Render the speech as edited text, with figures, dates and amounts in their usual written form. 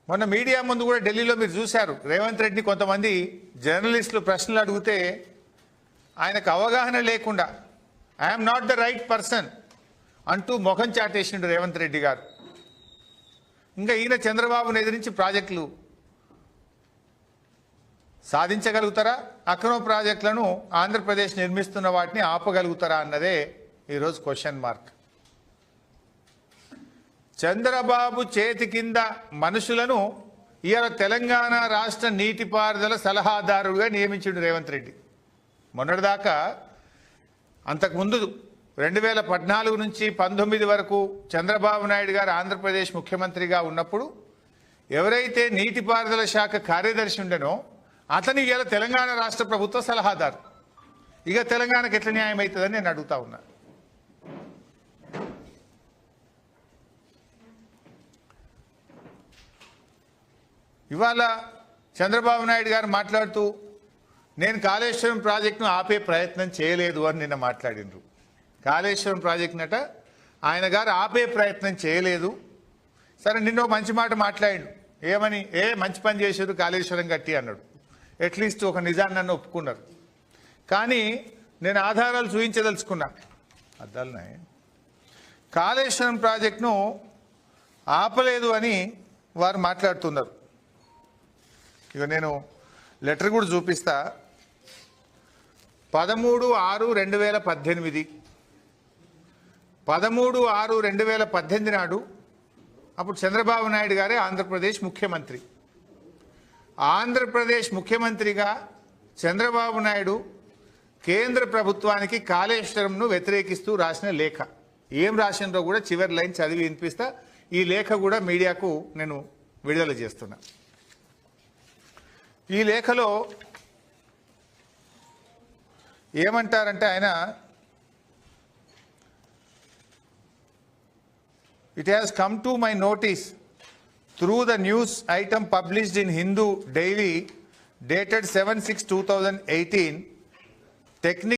మొన్న మీడియా ముందు కూడా ఢిల్లీలో మీరు చూశారు, రేవంత్ రెడ్డిని కొంతమంది జర్నలిస్టులు ప్రశ్నలు అడిగితే ఆయనకు అవగాహన లేకుండా I'm not the right person అంటూ ముఖం చాటేసిండు రేవంత్ రెడ్డి గారు. ఇంకా ఈయన చంద్రబాబును ఎదిరించి ప్రాజెక్టులు సాధించగలుగుతారా, అక్రమ ప్రాజెక్టులను ఆంధ్రప్రదేశ్ నిర్మిస్తున్న వాటిని ఆపగలుగుతారా అన్నదే ఈరోజు క్వశ్చన్ మార్క్. చంద్రబాబు చేతి కింద మనుషులను ఇవాళ తెలంగాణ రాష్ట్ర నీటిపారుదల సలహాదారుడుగా నియమించిండు రేవంత్ రెడ్డి. మొన్నటిదాకా అంతకుముందు 2014 నుంచి 19 వరకు చంద్రబాబు నాయుడు గారు ఆంధ్రప్రదేశ్ ముఖ్యమంత్రిగా ఉన్నప్పుడు ఎవరైతే నీటిపారుదల శాఖ కార్యదర్శి ఉండనో అతని ఇవాళ తెలంగాణ రాష్ట్ర ప్రభుత్వ సలహాదారు. ఇక తెలంగాణకు ఎట్లా న్యాయం అవుతుందని నేను అడుగుతా ఉన్నా. ఇవాళ చంద్రబాబు నాయుడు గారు మాట్లాడుతూ నేను కాళేశ్వరం ప్రాజెక్టును ఆపే ప్రయత్నం చేయలేదు అని నిన్న మాట్లాడినరు. కాళేశ్వరం ప్రాజెక్టునట ఆయన గారు ఆపే ప్రయత్నం చేయలేదు. సరే, నిన్న మంచి మాట మాట్లాడాడు. ఏమని? మంచి పని చేశారు కాళేశ్వరం కట్టి అన్నాడు. అట్లీస్ట్ ఒక నిజాన్ని నన్ను ఒప్పుకున్నారు. కానీ నేను ఆధారాలు చూపించదలుచుకున్నా. అద్దాలున్నాయి. కాళేశ్వరం ప్రాజెక్టును ఆపలేదు అని వారు మాట్లాడుతున్నారు. ఇక నేను లెటర్ కూడా చూపిస్తా. 13/6/2018 13/6/2018 నాడు అప్పుడు చంద్రబాబు నాయుడు గారే ఆంధ్రప్రదేశ్ ముఖ్యమంత్రి. ఆంధ్రప్రదేశ్ ముఖ్యమంత్రిగా చంద్రబాబు నాయుడు కేంద్ర ప్రభుత్వానికి కాళేశ్వరంను వ్యతిరేకిస్తూ రాసిన లేఖ. ఏం రాసినో కూడా చివరి లైన్ చదివి వినిపిస్తా. ఈ లేఖ కూడా మీడియాకు నేను విడుదల చేస్తున్నా. ఈ లేఖలో ఏమంటారంటే ఆయన, it has come to my notice through the news item published in Hindu Daily dated 7/6/2018 technical